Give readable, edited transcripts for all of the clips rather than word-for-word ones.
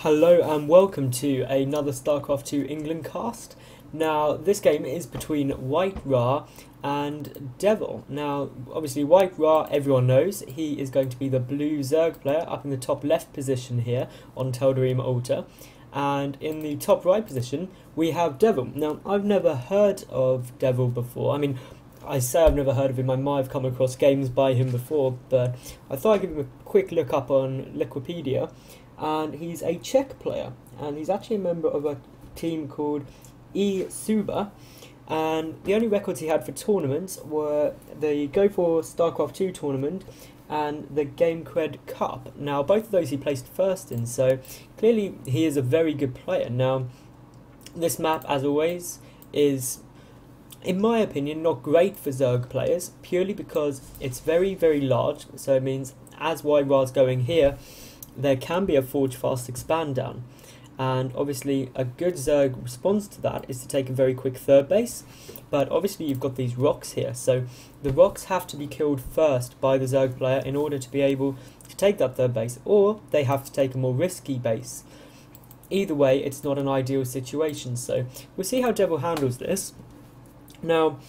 Hello and welcome to another Starcraft 2 England cast. Now this game is between WhiteRa and DeVil. Now obviously WhiteRa everyone knows, he is going to be the blue Zerg player up in the top left position here on Teldarim Altar. And in the top right position we have DeVil. Now I've never heard of DeVil before. I mean, I say I've never heard of him, I might have come across games by him before, but I thought I'd give him a quick look up on Wikipedia. And he's a Czech player, and he's actually a member of a team called Suba. And the only records he had for tournaments were the Go for Starcraft 2 tournament and the Game Cred Cup. Now both of those he placed first in, so clearly he is a very good player. Now this map, as always, is, in my opinion, not great for Zerg players, purely because it's very large. So it means as WhiteRa's going here, there can be a forge fast expand down, and obviously a good Zerg response to that is to take a very quick third base. But obviously you've got these rocks here, so the rocks have to be killed first by the Zerg player in order to be able to take that third base, or they have to take a more risky base. Either way, it's not an ideal situation, so we'll see how DeVil handles this. Now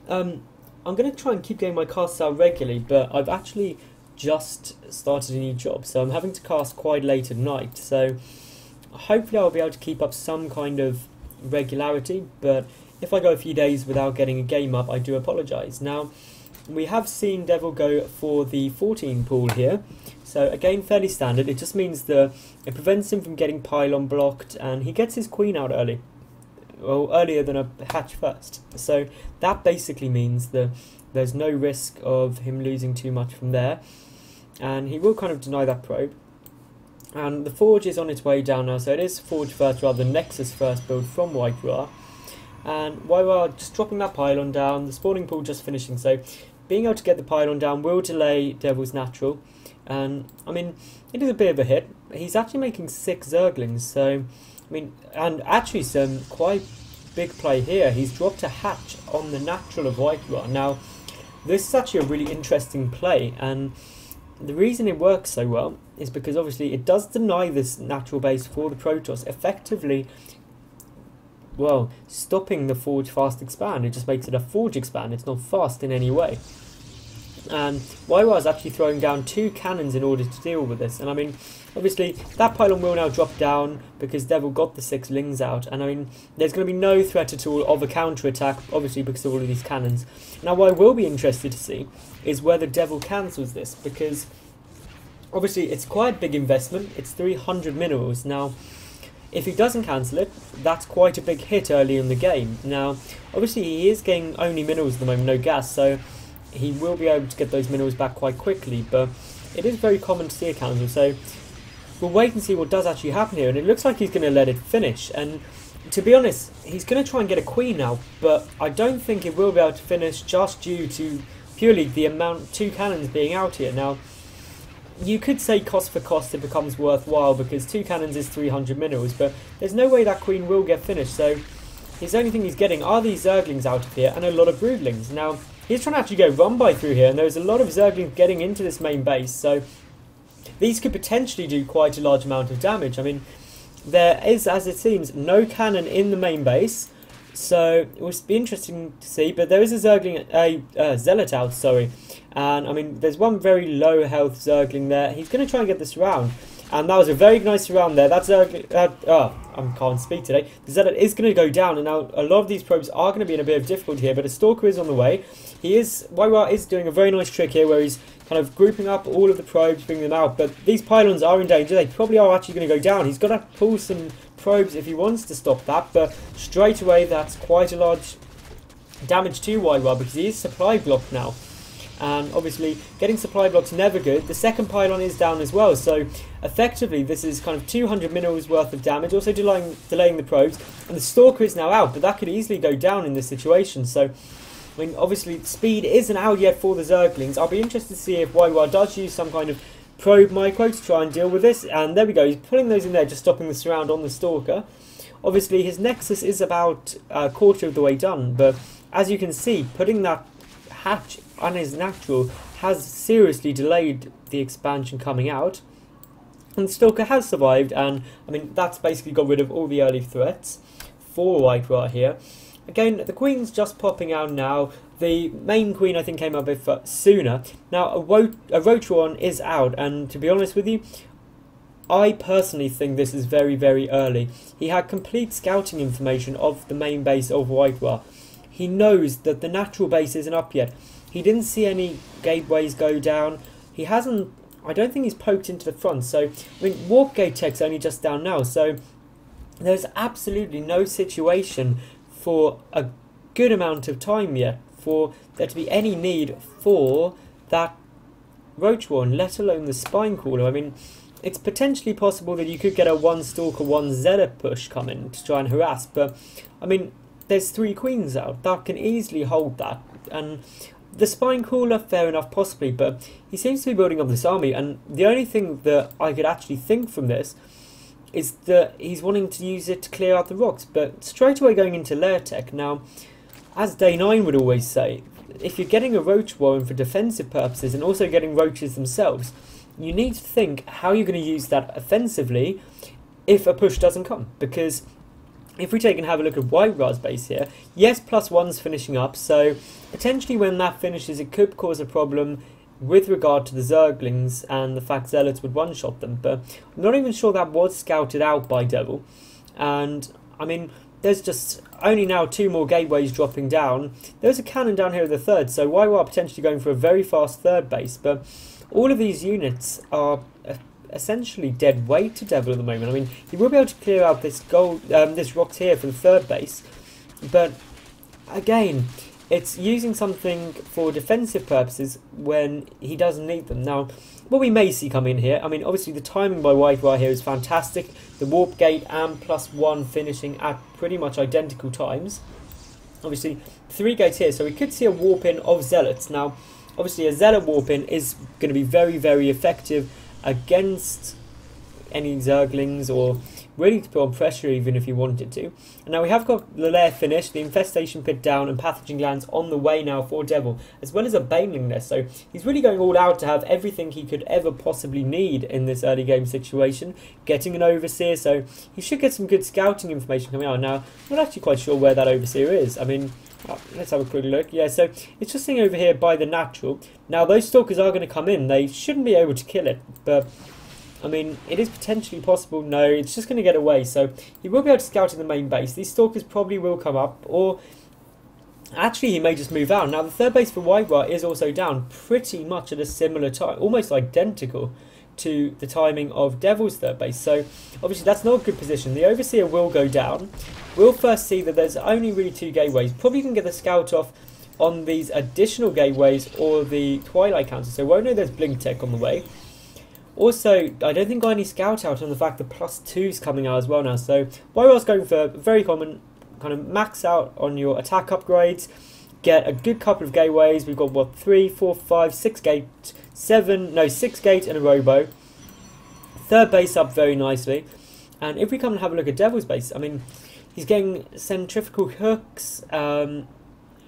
I'm going to try and keep getting my casts out regularly, but I've actually just started a new job, so I'm having to cast quite late at night, so hopefully I'll be able to keep up some kind of regularity. But if I go a few days without getting a game up, I do apologise. Now we have seen DeVil go for the 14 pool here, so again fairly standard. It just means that it prevents him from getting pylon blocked, and he gets his queen out early, well, earlier than a hatch first, so that basically means that there's no risk of him losing too much from there, and he will kind of deny that probe. And the forge is on its way down now, so it is forge first rather than nexus first build from WhiteRa. And WhiteRa just dropping that pylon down, the spawning pool just finishing, so being able to get the pylon down will delay DeVil's natural. And I mean, it is a bit of a hit. He's actually making 6 Zerglings, so I mean, and actually some quite big play here. He's dropped a hatch on the natural of WhiteRa. Now this is actually a really interesting play, and the reason it works so well is because obviously it does deny this natural base for the Protoss, effectively, well, stopping the forge fast expand. It just makes it a forge expand, it's not fast in any way. And WhiteRa is actually throwing down 2 cannons in order to deal with this, and I mean, obviously that pylon will now drop down because DeVil got the 6 lings out, and I mean, there's going to be no threat at all of a counter attack, obviously because of all of these cannons. Now what I will be interested to see is whether DeVil cancels this, because obviously it's quite a big investment. It's 300 minerals. Now if he doesn't cancel it, that's quite a big hit early in the game. Now obviously he is getting only minerals at the moment, no gas, so he will be able to get those minerals back quite quickly, but it is very common to see a cancel, so we'll wait and see what does actually happen here. And it looks like he's going to let it finish, and to be honest, he's going to try and get a queen now, but I don't think it will be able to finish just due to purely the amount, 2 cannons being out here. Now you could say cost for cost it becomes worthwhile because 2 cannons is 300 minerals, but there's no way that queen will get finished, so his only thing he's getting are these Zerglings out of here and a lot of broodlings. Now he's trying to actually go run by through here, and there's a lot of Zerglings getting into this main base, so these could potentially do quite a large amount of damage. I mean, there is, as it seems, no cannon in the main base, so it will be interesting to see. But there is a Zergling, a Zealot out, sorry, and I mean, there's one very low health Zergling there. He's going to try and get this round, and that was a very nice round there. That Zergling, I can't speak today. The Zealot is going to go down, and now a lot of these probes are going to be in a bit of difficulty here, but a Stalker is on the way. WhiteRa is doing a very nice trick here where he's kind of grouping up all of the probes, bringing them out, but these pylons are in danger. They probably are actually going to go down. He's got to pull some probes if he wants to stop that, but straight away that's quite a large damage to WhiteRa because he is supply blocked now. And obviously getting supply blocks never good. The second pylon is down as well, so effectively this is kind of 200 minerals worth of damage, also delaying the probes, and the Stalker is now out, but that could easily go down in this situation. So I mean, obviously speed isn't out yet for the Zerglings. I'll be interested to see if WhiteRa does use some kind of probe micro to try and deal with this, and there we go, he's pulling those in there, just stopping the surround on the Stalker. Obviously his Nexus is about a quarter of the way done, but as you can see, putting that hatch on his natural has seriously delayed the expansion coming out. And Stalker has survived, and I mean that's basically got rid of all the early threats for WhiteRa here. Again, the queen's just popping out now. The main queen I think came a bit sooner. Now a Rotron is out, and to be honest with you, I personally think this is very, very early. He had complete scouting information of the main base of WhiteRa. He knows that the natural base isn't up yet. He didn't see any gateways go down. He hasn't, I don't think he's poked into the front. So, I mean, warp gate tech's only just down now. So, there's absolutely no situation for a good amount of time yet for there to be any need for that Roach-Warren, let alone the Spine Caller. I mean, it's potentially possible that you could get a 1 Stalker, 1 Zealot push coming to try and harass, but, I mean, there's 3 queens out. That can easily hold that, and the Spine Caller, fair enough, possibly, but he seems to be building up this army, and the only thing that I could actually think from this is that he's wanting to use it to clear out the rocks, but straight away going into lair tech. Now, as Day 9 would always say, if you're getting a Roach Warren for defensive purposes and also getting roaches themselves, you need to think how you're going to use that offensively if a push doesn't come. Because if we take and have a look at WhiteRa's base here, yes, +1's finishing up, so potentially when that finishes it could cause a problem with regard to the Zerglings and the fact Zealots would one-shot them, but I'm not even sure that was scouted out by DeVil. And, I mean, there's just only now 2 more gateways dropping down. There's a cannon down here at the 3rd, so WhiteRa potentially going for a very fast 3rd base, but all of these units are essentially dead weight to DeVil at the moment. I mean, he will be able to clear out this this rocks here for the 3rd base, but again, it's using something for defensive purposes when he doesn't need them. Now, what we may see come in here, I mean, obviously the timing by WhiteRa here is fantastic. The warp gate and +1 finishing at pretty much identical times. Obviously, 3 gates here, so we could see a warp in of Zealots. Now, obviously a Zealot warp in is going to be very, very effective against any Zerglings, or really to put on pressure even if you wanted to. And now we have got the lair finished, the infestation pit down, and pathogen glands on the way now for DeVil, as well as a baneling nest. So he's really going all out to have everything he could ever possibly need in this early game situation. Getting an overseer, so he should get some good scouting information coming out. Now, I'm not actually quite sure where that overseer is. I mean, let's have a quick look. Yeah, so it's just sitting over here by the natural. Now, those stalkers are going to come in. They shouldn't be able to kill it, but I mean, it is potentially possible. No, it's just going to get away. So he will be able to scout in the main base. These stalkers probably will come up, or actually he may just move out. Now, the 3rd base for WhiteRa is also down pretty much at a similar time, almost identical to the timing of DeVil's 3rd base. So obviously that's not a good position. The Overseer will go down. We'll first see that there's only really 2 gateways. Probably can get the scout off on these additional gateways or the Twilight Counter. So we won't know there's Blink Tech on the way. Also, I don't think got any scout out on the fact that +2's coming out as well now. So WhiteRa's going for very common, kind of max out on your attack upgrades. Get a good couple of gateways. We've got, what, 3, 4, 5, 6 gate, 6 gate and a robo. 3rd base up very nicely. And if we come and have a look at DeVil's base, I mean, he's getting centrifugal hooks. No,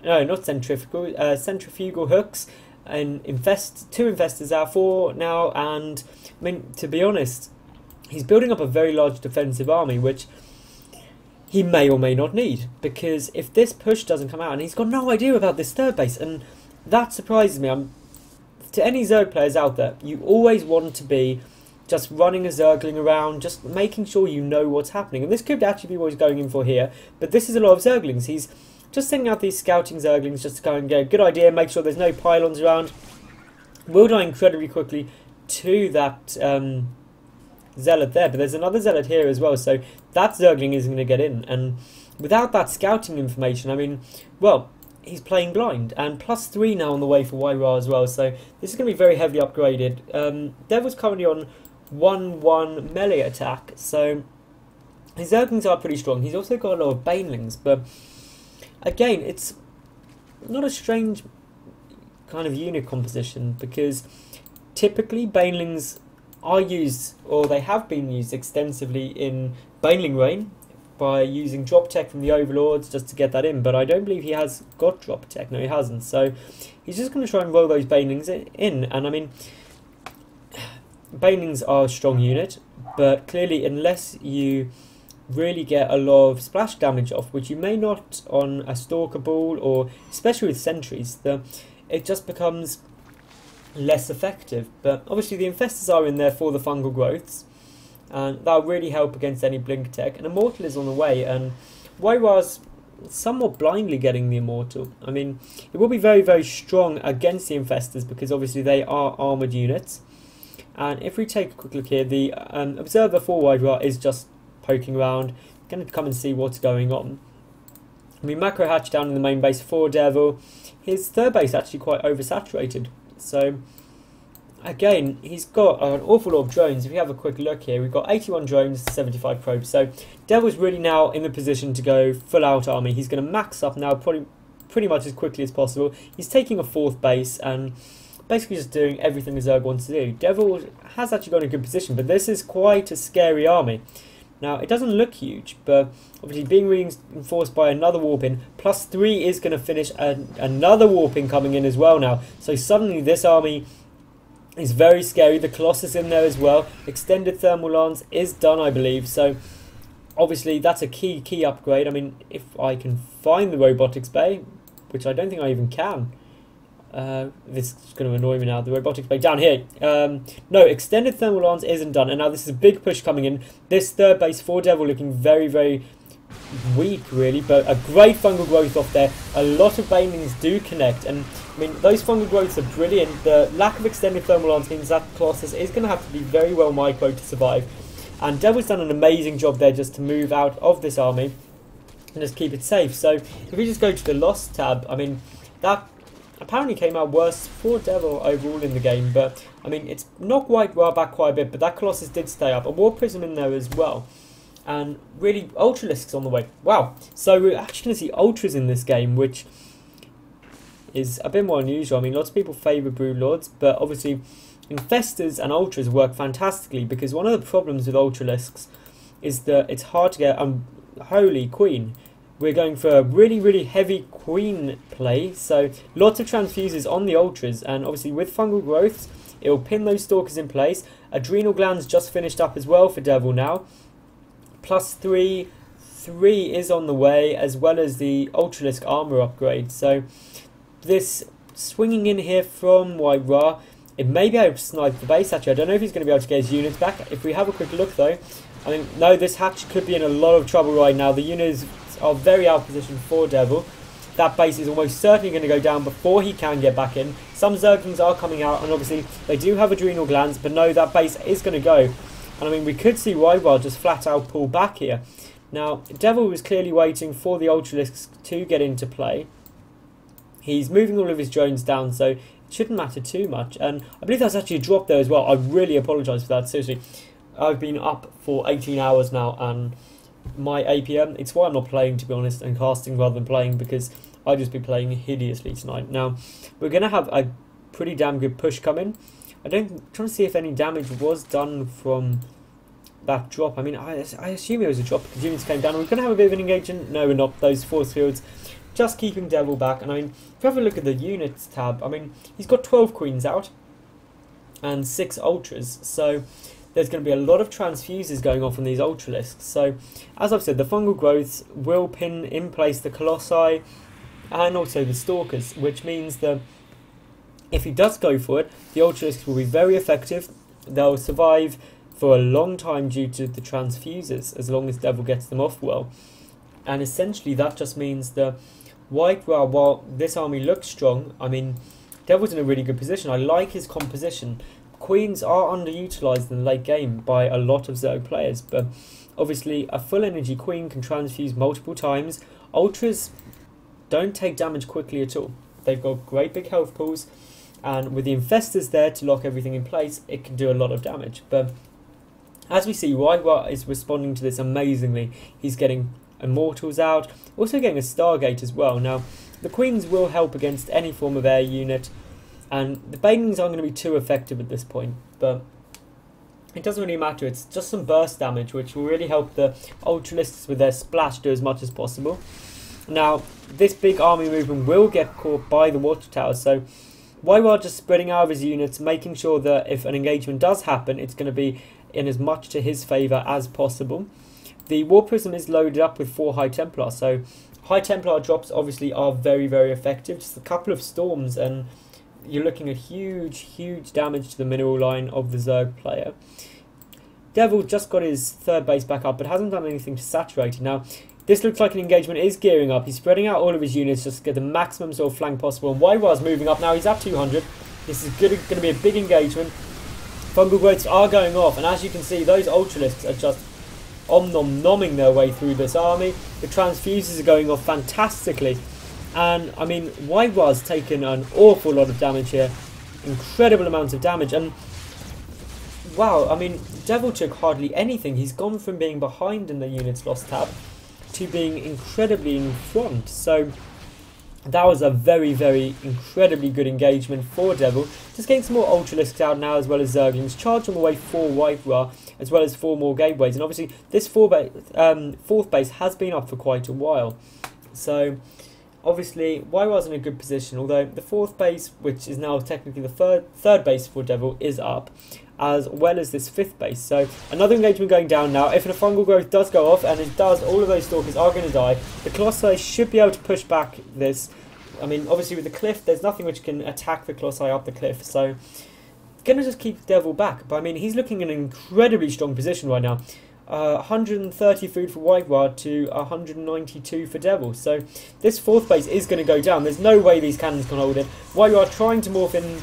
not centrifugal. Centrifugal hooks. And 2 infestors out, 4 now, and I mean, to be honest, he's building up a very large defensive army, which he may or may not need, because if this push doesn't come out, and he's got no idea about this 3rd base, and that surprises me. To any Zerg players out there, you always want to be just running a Zergling around, just making sure you know what's happening, and this could actually be what he's going in for here, but this is a lot of Zerglings. He's just sending out these scouting Zerglings just to go and get a good idea, make sure there's no pylons around. Will die incredibly quickly to that Zealot there, but there's another Zealot here as well, so that Zergling isn't going to get in. And without that scouting information, I mean, well, he's playing blind. And +3 now on the way for WhiteRa as well, so this is going to be very heavily upgraded. DeVil's currently on 1-1 melee attack, so his Zerglings are pretty strong. He's also got a lot of banelings, but again, it's not a strange kind of unit composition, because typically banelings are used, or they have been used extensively in Baneling Rain by using drop tech from the Overlords just to get that in, but I don't believe he has got drop tech. No, he hasn't, so he's just going to try and roll those banelings in, and I mean, Banelings are a strong unit, but clearly unless you really get a lot of splash damage off, which you may not on a Stalker Ball, or especially with sentries, it just becomes less effective. But obviously the Infestors are in there for the fungal growths, and that'll really help against any blink tech. And Immortal is on the way, and WhiteRa's somewhat blindly getting the Immortal. I mean, it will be very, very strong against the Infestors because obviously they are armoured units. And if we take a quick look here, the Observer for WhiteRa is just poking around, going to come and see what's going on. I mean, Macro Hatch down in the main base for DeVil. His third base actually quite oversaturated. So, again, he's got an awful lot of drones. If you have a quick look here, we've got 81 drones, 75 probes. So, DeVil's really now in the position to go full out army. He's going to max up now pretty much as quickly as possible. He's taking a fourth base and basically just doing everything the Zerg wants to do. DeVil has actually got a good position, but this is quite a scary army. Now, it doesn't look huge, but obviously being reinforced by another warping, +3 is going to finish another warping coming in as well now. So suddenly this army is very scary. The Colossus in there as well. Extended Thermal Lance is done, I believe. So obviously that's a key upgrade. I mean, if I can find the Robotics Bay, which I don't think I even can. This is going to annoy me now. The Robotics Bay down here. No, Extended Thermal Lance isn't done. And now this is a big push coming in. This third base for DeVil looking very, very weak, really. But a great fungal growth off there. A lot of Banelings do connect. And, I mean, those fungal growths are brilliant. The lack of Extended Thermal Lance means that Colossus is going to have to be very well micro to survive. And DeVil's done an amazing job there just to move out of this army and just keep it safe. So, if we just go to the Lost tab, I mean, that apparently came out worse for DeVil overall in the game, but I mean it's knocked WhiteRa back quite a bit, but that Colossus did stay up. A War Prism in there as well, and really Ultralisks on the way. Wow, so we're actually going to see Ultras in this game, which is a bit more unusual. I mean, lots of people favour Broodlords, but obviously Infestors and Ultras work fantastically, because one of the problems with Ultralisks is that it's hard to get Holy Queen. We're going for a really, really heavy Queen play, so lots of transfuses on the Ultras, and obviously with fungal growths, it will pin those Stalkers in place. Adrenal Glands just finished up as well for DeVil now. +3 is on the way, as well as the Ultralisk armor upgrade. So this swinging in here from WhiteRa, it may be able to snipe the base. Actually, I don't know if he's going to be able to get his units back. If we have a quick look though, I mean, no, this hatch could be in a lot of trouble right now. The units are very out positioned for DeVil. That base is almost certainly going to go down before he can get back in. Some Zerglings are coming out, and obviously they do have Adrenal Glands, but no, that base is going to go. And I mean, we could see WhiteRa just flat out pull back here. Now, DeVil was clearly waiting for the Ultralisks to get into play. He's moving all of his drones down, so it shouldn't matter too much. And I believe that's actually a drop there as well. I really apologise for that, seriously. I've been up for 18 hours now, and my APM, it's why I'm not playing, to be honest, and casting rather than playing, because I'd just be playing hideously tonight. Now, we're going to have a pretty damn good push coming. I'm trying to see if any damage was done from that drop. I mean, I assume it was a drop because units came down. We're going to have a bit of an engagement. No, we're not. Those force fields just keeping DeVil back. And I mean, if you have a look at the units tab, I mean, he's got 12 Queens out and 6 Ultras. So there's going to be a lot of transfuses going off on these Ultralisks. So, as I've said, the fungal growths will pin in place the Colossi and also the Stalkers, which means that if he does go for it, the Ultralisks will be very effective. They'll survive for a long time due to the transfuses, as long as DeVil gets them off well. And essentially that just means that WhiteRa, while this army looks strong, I mean, DeVil's in a really good position. I like his composition. Queens are underutilised in the late game by a lot of Zerg players, but obviously a full energy Queen can transfuse multiple times. Ultras don't take damage quickly at all. They've got great big health pools, and with the Infestors there to lock everything in place, it can do a lot of damage. But as we see, WhiteRa is responding to this amazingly. He's getting Immortals out, also getting a Stargate as well. Now, the Queens will help against any form of air unit, and the Banelings aren't going to be too effective at this point, but it doesn't really matter. It's just some burst damage, which will really help the Ultralisks with their splash do as much as possible. Now, this big army movement will get caught by the water towers, so WhiteRa just spreading out of his units, making sure that if an engagement does happen, it's going to be in as much to his favour as possible. The War Prism is loaded up with 4 High Templar, so High Templar drops obviously are very, very effective. Just a couple of storms and you're looking at huge damage to the mineral line of the Zerg player. DeVil just got his 3rd base back up, but hasn't done anything to saturate it. Now, this looks like an engagement is gearing up. He's spreading out all of his units just to get the maximum sort of flank possible. And WhiteRa's moving up now. He's at 200. This is going to be a big engagement. Fungal growths are going off, and as you can see, those Ultralisks are just nomming their way through this army. The transfuses are going off fantastically, and I mean, WhiteRa's taken an awful lot of damage here, incredible amounts of damage, and wow, I mean, DeVil took hardly anything. He's gone from being behind in the units lost tab to being incredibly in front. So that was a very incredibly good engagement for DeVil. Just getting some more Ultralisks out now, as well as Zerglings. Charge on the way for WhiteRa, as well as 4 more gateways. And obviously this 4th base has been up for quite a while. So obviously WhiteRa's in a good position, although the 4th base, which is now technically the third base for DeVil, is up, as well as this 5th base. So another engagement going down now. If a fungal growth does go off, and it does, all of those stalkers are going to die. The Colossi should be able to push back this. I mean, obviously with the cliff, there's nothing which can attack the Colossi up the cliff, so going to just keep DeVil back. But I mean, he's looking in an incredibly strong position right now. 130 food for WhiteRa to 192 for DeVil. So this 4th base is going to go down. There's no way these cannons can hold it. WhiteRa trying to warp in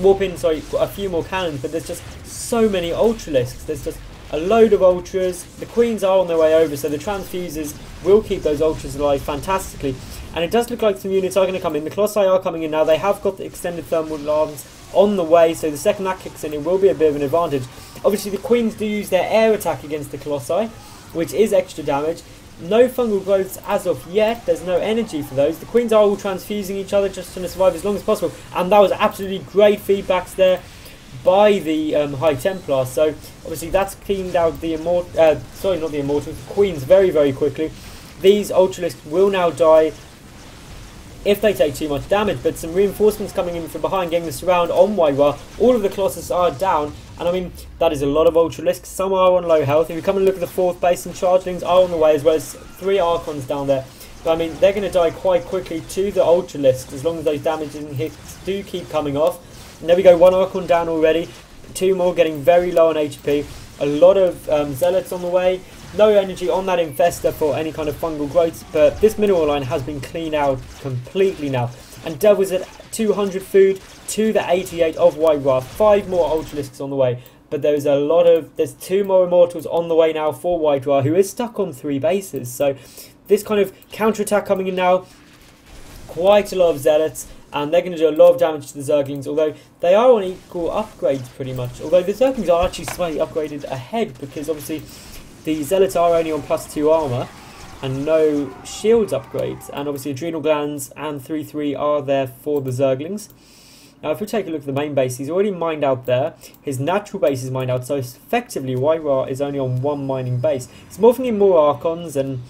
a few more cannons, but there's just so many Ultralisks. There's just a load of Ultras. The Queens are on their way over, so the Transfuses will keep those Ultras alive fantastically. And it does look like some units are going to come in. The Colossi are coming in now. They have got the extended thermal alarms on the way, so the second that kicks in, it will be a bit of an advantage. Obviously, the Queens do use their air attack against the Colossi, which is extra damage. No fungal growths as of yet. There's no energy for those. The Queens are all transfusing each other just trying to survive as long as possible. And that was absolutely great feedbacks there by the High Templar. So obviously that's cleaned out the the Queens very quickly. These Ultralisks will now die if they take too much damage, but some reinforcements coming in from behind, getting the surround on WhiteRa. All of the Colossus are down, and I mean, that is a lot of Ultralisks. Some are on low health. If you come and look at the 4th base, and Chargelings are on the way, as well as 3 Archons down there. But I mean, they're going to die quite quickly to the Ultralisks, as long as those damaging hits do keep coming off. And there we go, 1 Archon down already, 2 more getting very low on HP. A lot of Zealots on the way. No energy on that Infester for any kind of fungal growths, but this mineral line has been cleaned out completely now. And DeVil's at 200 food to the 88 of WhiteRa. 5 more Ultralisks on the way, but there's 2 more Immortals on the way now for WhiteRa, who is stuck on 3 bases. So this kind of counterattack coming in now, quite a lot of Zealots, and they're going to do a lot of damage to the Zerglings, although they are on equal upgrades pretty much. Although the Zerglings are actually slightly upgraded ahead, because obviously the Zealots are only on +2 armour and no shields upgrades, and obviously Adrenal Glands and 3/3 are there for the Zerglings. Now if we take a look at the main base, he's already mined out there. His natural base is mined out, so effectively WhiteRa is only on 1 mining base. He's morphing in more Archons and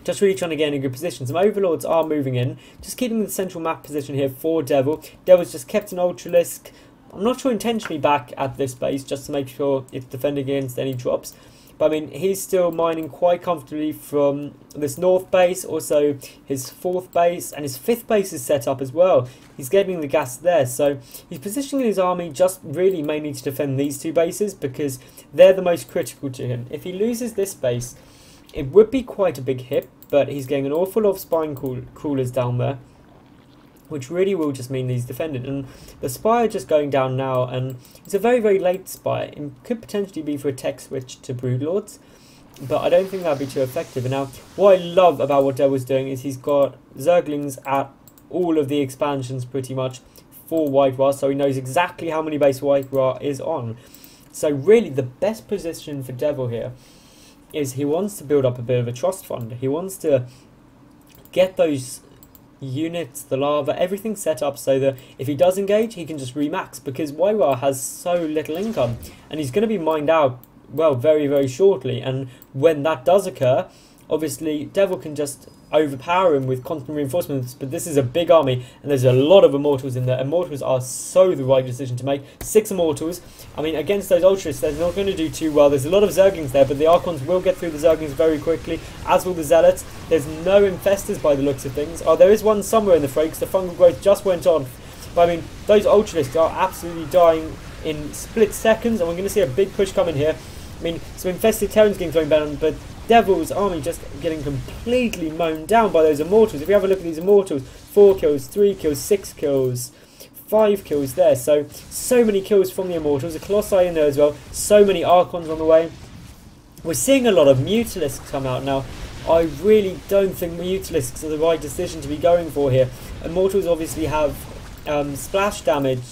just really trying to get in a good position. Some Overlords are moving in, just keeping the central map position here for DeVil. DeVil's just kept an Ultralisk, I'm not sure intentionally, back at this base, just to make sure it's defending against any drops. But I mean, he's still mining quite comfortably from this north base, also his 4th base, and his 5th base is set up as well. He's getting the gas there, so he's positioning his army just really mainly to defend these 2 bases, because they're the most critical to him. If he loses this base, it would be quite a big hit, but he's getting an awful lot of spine crawlers down there, which really will just mean he's defended. And the Spire just going down now, and it's a very late Spire. It could potentially be for a tech switch to Broodlords, but I don't think that'd be too effective. And now, what I love about what DeVil's doing is he's got Zerglings at all of the expansions pretty much for WhiteRa, so he knows exactly how many base WhiteRa is on. So really, the best position for DeVil here is he wants to build up a bit of a trust fund. He wants to get those units, the lava, everything set up so that if he does engage, he can just remax, because WhiteRa has so little income and he's going to be mined out, well, very shortly. And when that does occur, obviously DeVil can just overpower him with constant reinforcements, but this is a big army and there's a lot of Immortals in there. Immortals are so the right decision to make. 6 Immortals. I mean, against those Ultras, they're not going to do too well. There's a lot of Zerglings there, but the Archons will get through the Zerglings very quickly, as will the Zealots. There's no Infestors by the looks of things. Oh, there is one somewhere in the fray, because the Fungal Growth just went on. But I mean, those Ultralists are absolutely dying in split seconds, and we're going to see a big push coming here. I mean, some Infested Terrans getting thrown down, but Devil's army just getting completely mown down by those Immortals. If you have a look at these Immortals, 4 kills, 3 kills, 6 kills, 5 kills there. So many kills from the Immortals. The Colossi in there as well. So many Archons on the way. We're seeing a lot of Mutalisks come out now. I really don't think Mutalisks are the right decision to be going for here. Immortals obviously have splash damage.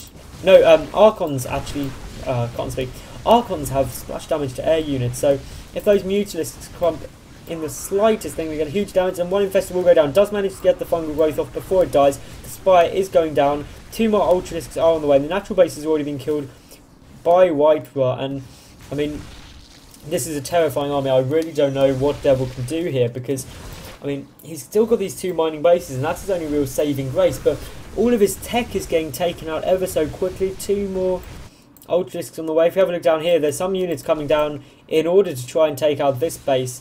No, Archons actually, can't speak. Archons have splash damage to air units, so if those Mutalisks clump in the slightest thing, they get huge damage, and one Infestor will go down. Does manage to get the Fungal Growth off before it dies. The Spire is going down. 2 more Ultralisks are on the way. The natural base has already been killed by WhiteRa, and I mean, this is a terrifying army. I really don't know what Devil can do here, because I mean, he's still got these 2 mining bases, and that's his only real saving grace, but all of his tech is getting taken out ever so quickly. 2 more Ultralisks on the way. If you have a look down here, there's some units coming down in order to try and take out this base,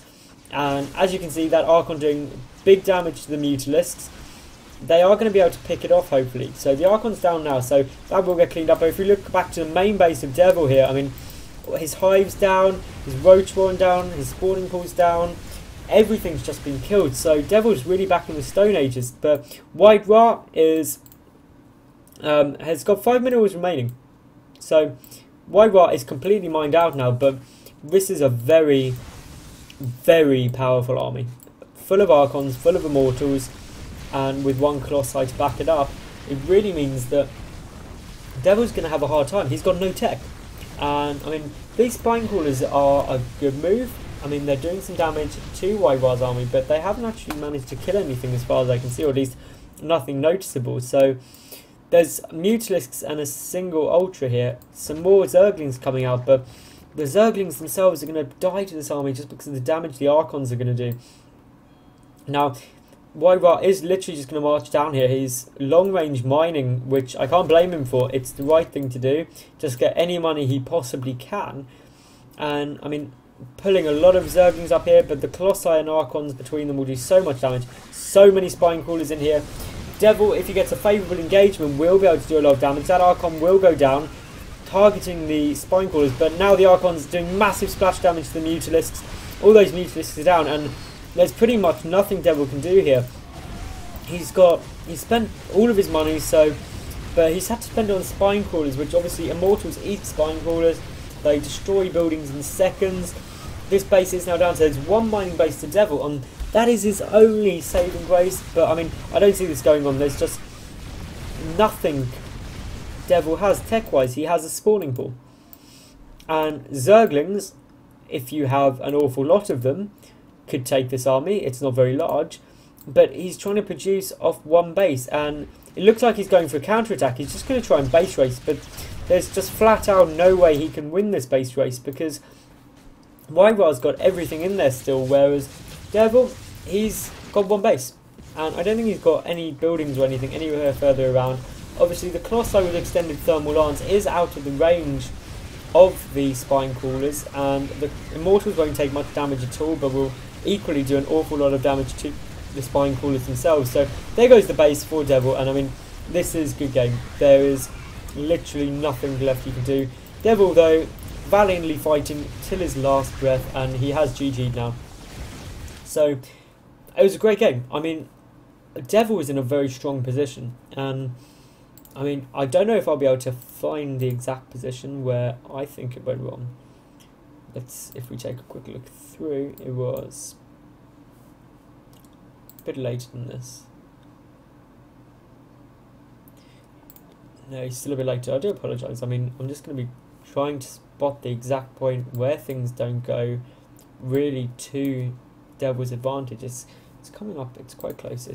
and as you can see, that Archon doing big damage to the Mutalisks. They are going to be able to pick it off, hopefully. So the Archon's down now, so that will get cleaned up. But if we look back to the main base of Devil here, I mean, his hive's down, his roach spawn down, his spawning pool's down. Everything's just been killed. So Devil's really back in the Stone Ages. But WhiteRa is has got 5 minerals remaining. So WhiteRa is completely mined out now, but this is a very, very powerful army. Full of Archons, full of Immortals, and with 1 Colossi to back it up. It really means that Devil's going to have a hard time. He's got no tech. And I mean, these Spine Crawlers are a good move. I mean, they're doing some damage to WhiteRa's army, but they haven't actually managed to kill anything as far as I can see, or at least nothing noticeable. So there's Mutalisks and a single Ultra here. Some more Zerglings coming out, but the Zerglings themselves are going to die to this army just because of the damage the Archons are going to do. Now, WhiteRa is literally just going to march down here. He's long-range mining, which I can't blame him for. It's the right thing to do. Just get any money he possibly can. And, I mean, pulling a lot of Zerglings up here, but the Colossi and Archons between them will do so much damage. So many Spine Crawlers in here. Devil, if he gets a favourable engagement, will be able to do a lot of damage. That Archon will go down, targeting the Spine Crawlers, but now the Archon's doing massive splash damage to the Mutalisks. All those Mutalisks are down, and there's pretty much nothing Devil can do here. He's spent all of his money, but he's had to spend it on Spine Crawlers, which obviously Immortals eat Spine Crawlers. They destroy buildings in seconds. This base is now down, so there's 1 mining base to Devil, and that is his only saving grace. But I mean, I don't see this going on. There's just nothing Devil has tech-wise. He has a spawning pool. And Zerglings, if you have an awful lot of them, could take this army. It's not very large, but he's trying to produce off 1 base, and it looks like he's going for a counter-attack. He's just going to try and base race, but there's just flat out no way he can win this base race, because WhiteRa's got everything in there still, whereas Devil, he's got 1 base, and I don't think he's got any buildings or anything anywhere further around. Obviously the Colossi with extended thermal lance is out of the range of the Spine Crawlers, and the Immortals won't take much damage at all, but will equally do an awful lot of damage to the Spine Crawlers themselves. So there goes the base for Devil, and I mean, this is a good game. There is literally nothing left you can do. Devil, though, valiantly fighting till his last breath, and he has GG'd now. So it was a great game. I mean, Devil is in a very strong position, and I mean, I don't know if I'll be able to find the exact position where I think it went wrong. If we take a quick look through, it was a bit later than this. No, it's still a bit later. I do apologise. I mean, I'm just going to be trying to spot the exact point where things don't go really to Devil's advantage. It's coming up. It's quite close.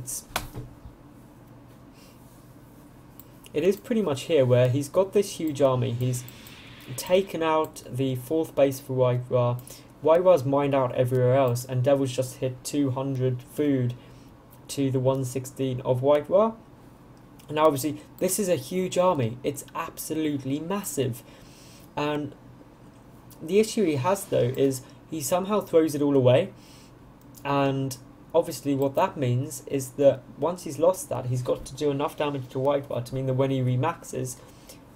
It is pretty much here where he's got this huge army. He's taken out the 4th base for WhiteRa. WhiteRa's mined out everywhere else, and Devil's just hit 200 food to the 116 of WhiteRa. Now obviously this is a huge army, it's absolutely massive, and the issue he has though is he somehow throws it all away, and obviously what that means is that once he's lost that, he's got to do enough damage to WhiteRa to mean that when he remaxes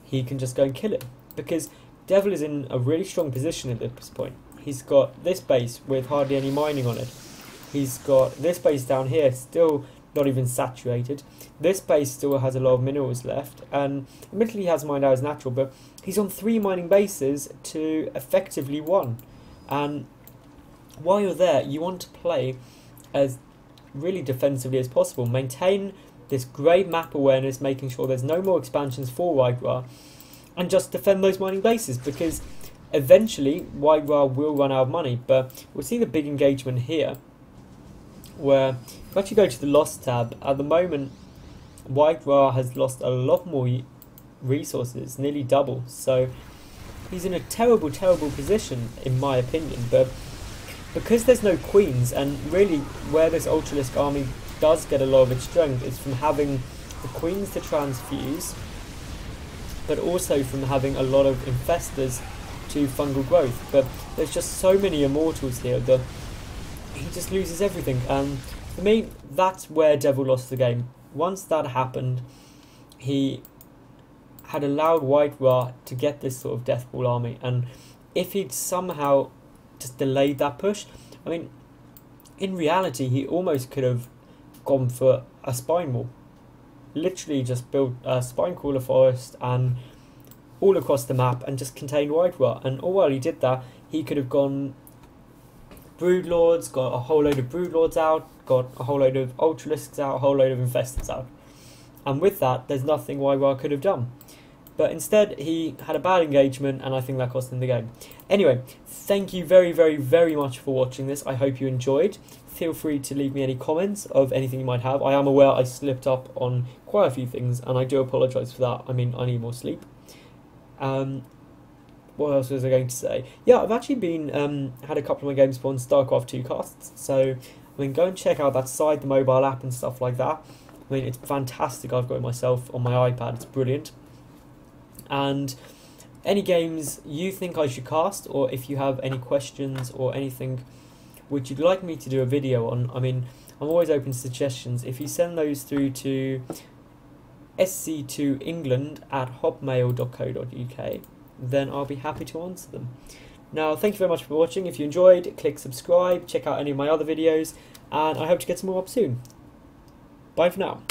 he can just go and kill it, because DeVil is in a really strong position at this point. He's got this base with hardly any mining on it, he's got this base down here still not even saturated. This base still has a lot of minerals left, and admittedly he has mined out as natural, but he's on 3 mining bases to effectively 1. And while you're there, you want to play as really defensively as possible. Maintain this great map awareness, making sure there's no more expansions for WhiteRa, and just defend those mining bases, because eventually WhiteRa will run out of money. But we'll see the big engagement here, where if I actually go to the loss tab, at the moment WhiteRa has lost a lot more resources, nearly double, so he's in a terrible position in my opinion. But because there's no queens, and really where this Ultralisk army does get a lot of its strength is from having the queens to transfuse, but also from having a lot of infestors to fungal growth. But there's just so many immortals here that he just loses everything. For me, that's where DeVil lost the game. Once that happened, he had allowed WhiteRa to get this sort of death ball army, and if he'd somehow just delayed that push, I mean, in reality he almost could have gone for a spine wall, literally just built a spine crawler forest and all across the map and just contained WhiteRa. And while he did that, he could have gone Broodlords, got a whole load of Broodlords out, got a whole load of Ultralisks out, a whole load of Infestors out. And with that, there's nothing WhiteRa could have done. But instead, he had a bad engagement, and I think that cost him the game. Anyway, thank you very much for watching this. I hope you enjoyed. Feel free to leave me any comments of anything you might have. I am aware I slipped up on quite a few things, and I do apologise for that. I mean, I need more sleep. What else was I going to say? Yeah, I've actually been had a couple of my games on Starcraft 2 casts, so I mean, go and check out that site, the mobile app and stuff like that. I mean, it's fantastic. I've got it myself on my iPad. It's brilliant. And any games you think I should cast, or if you have any questions or anything which you'd like me to do a video on, I mean, I'm always open to suggestions. If you send those through to sc2england@hotmail.co.uk, then I'll be happy to answer them. Now, thank you very much for watching. If you enjoyed, click subscribe, check out any of my other videos, and I hope to get some more up soon. Bye for now.